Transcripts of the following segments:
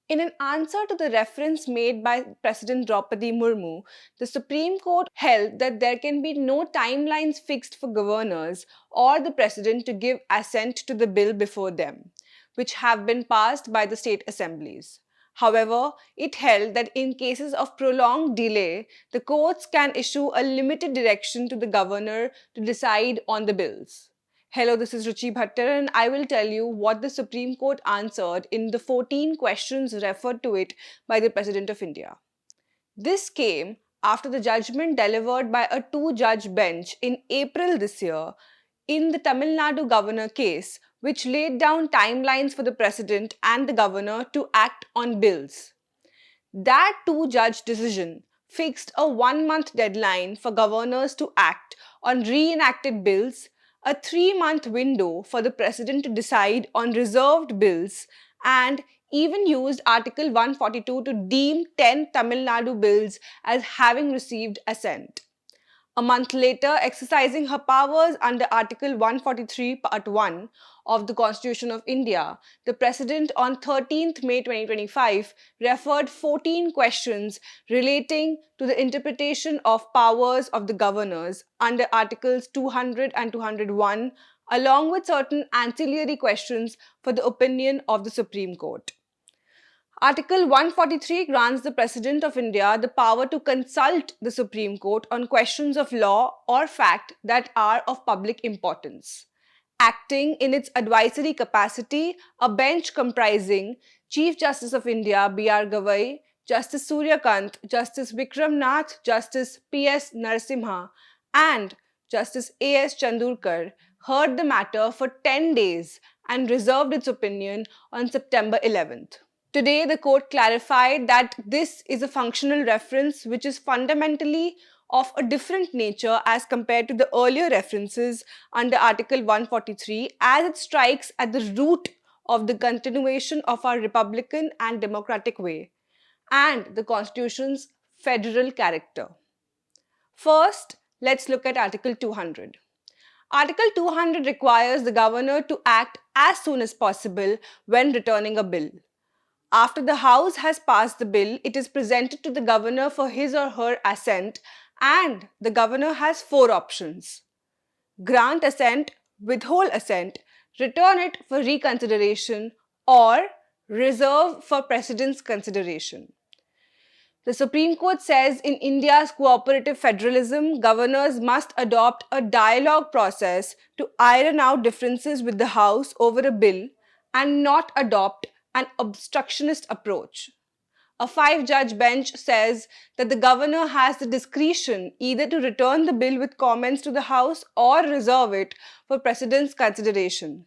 In an answer to the reference made by President Draupadi Murmu, the Supreme Court held that there can be no timelines fixed for governors or the president to give assent to the bill before them, which have been passed by the state assemblies. However, it held that in cases of prolonged delay, the courts can issue a limited direction to the governor to decide on the bills. Hello, this is Ruchi Bhattar, and I will tell you what the Supreme Court answered in the 14 questions referred to it by the President of India. This came after the judgment delivered by a two-judge bench in April this year in the Tamil Nadu governor case, which laid down timelines for the president and the governor to act on bills. That two-judge decision fixed a 1 month deadline for governors to act on reenacted bills, a 3 month window for the president to decide on reserved bills, and even used Article 142 to deem 10 Tamil Nadu bills as having received assent. A month later, exercising her powers under Article 143, Part 1 of the Constitution of India, the President on 13th May 2025 referred 14 questions relating to the interpretation of powers of the governors under Articles 200 and 201, along with certain ancillary questions for the opinion of the Supreme Court. Article 143 grants the President of India the power to consult the Supreme Court on questions of law or fact that are of public importance. Acting in its advisory capacity, a bench comprising Chief Justice of India B.R. Gavai, Justice Surya Kant, Justice Vikram Nath, Justice P.S. Narasimha, and Justice A.S. Chandurkar heard the matter for 10 days and reserved its opinion on September 11th. Today, the court clarified that this is a functional reference which is fundamentally of a different nature as compared to the earlier references under Article 143, as it strikes at the root of the continuation of our republican and democratic way and the Constitution's federal character. First, let's look at Article 200. Article 200 requires the governor to act as soon as possible when returning a bill. After the House has passed the bill, it is presented to the governor for his or her assent, and the governor has four options: grant assent, withhold assent, return it for reconsideration, or reserve for President's consideration. The Supreme Court says in India's cooperative federalism, governors must adopt a dialogue process to iron out differences with the House over a bill and not adopt an obstructionist approach. A five-judge bench says that the governor has the discretion either to return the bill with comments to the House or reserve it for President's consideration.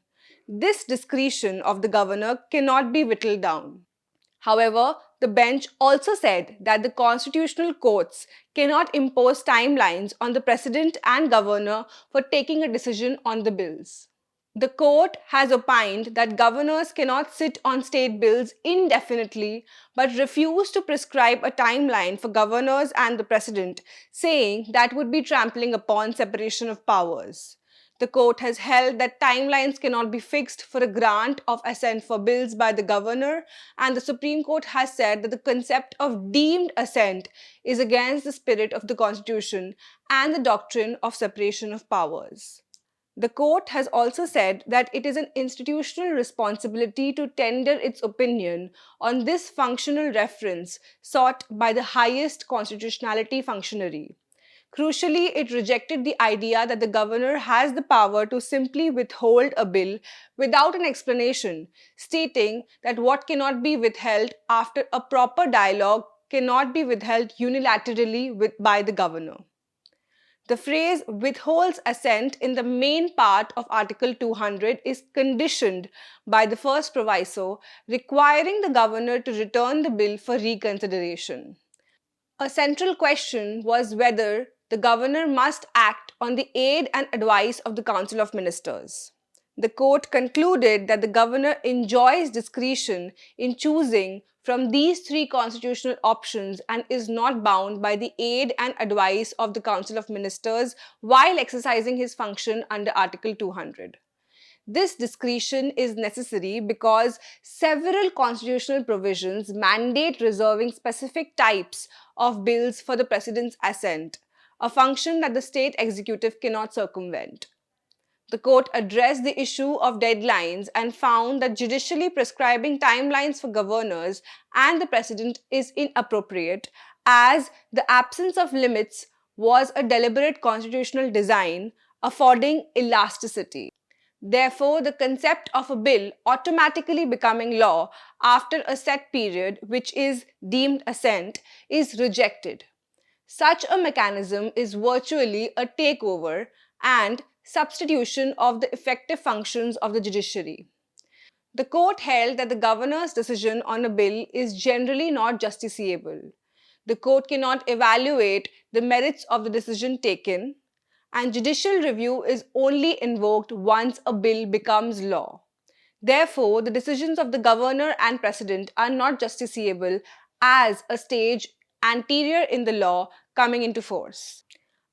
This discretion of the governor cannot be whittled down. However, the bench also said that the constitutional courts cannot impose timelines on the president and governor for taking a decision on the bills. The court has opined that governors cannot sit on state bills indefinitely but refuse to prescribe a timeline for governors and the president, saying that would be trampling upon separation of powers. The court has held that timelines cannot be fixed for a grant of assent for bills by the governor, and the Supreme Court has said that the concept of deemed assent is against the spirit of the Constitution and the doctrine of separation of powers. The court has also said that it is an institutional responsibility to tender its opinion on this functional reference sought by the highest constitutionality functionary. Crucially, it rejected the idea that the governor has the power to simply withhold a bill without an explanation, stating that what cannot be withheld after a proper dialogue cannot be withheld unilaterally by the governor. The phrase withholds assent in the main part of Article 200 is conditioned by the first proviso, requiring the governor to return the bill for reconsideration. A central question was whether the governor must act on the aid and advice of the Council of Ministers. The court concluded that the governor enjoys discretion in choosing from these three constitutional options and is not bound by the aid and advice of the Council of Ministers while exercising his function under Article 200. This discretion is necessary because several constitutional provisions mandate reserving specific types of bills for the president's assent, a function that the state executive cannot circumvent. The court addressed the issue of deadlines and found that judicially prescribing timelines for governors and the president is inappropriate, as the absence of limits was a deliberate constitutional design affording elasticity. Therefore, the concept of a bill automatically becoming law after a set period, which is deemed assent, is rejected. Such a mechanism is virtually a takeover and substitution of the effective functions of the judiciary. The court held that the governor's decision on a bill is generally not justiciable. The court cannot evaluate the merits of the decision taken, and judicial review is only invoked once a bill becomes law. Therefore, the decisions of the governor and president are not justiciable as a stage anterior in the law coming into force.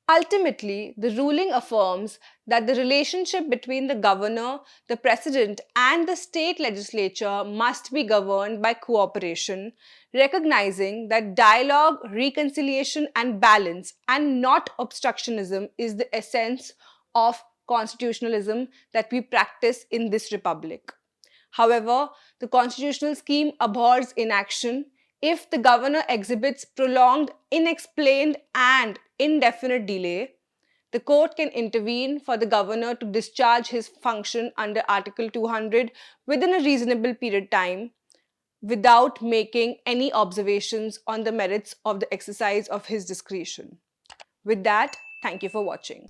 Ultimately, the ruling affirms that the relationship between the governor, the president, and the state legislature must be governed by cooperation, recognizing that dialogue, reconciliation, and balance, and not obstructionism, is the essence of constitutionalism that we practice in this republic. However, the constitutional scheme abhors inaction. If the governor exhibits prolonged, inexplained, and indefinite delay, the court can intervene for the governor to discharge his function under Article 200 within a reasonable period time without making any observations on the merits of the exercise of his discretion. With that, thank you for watching.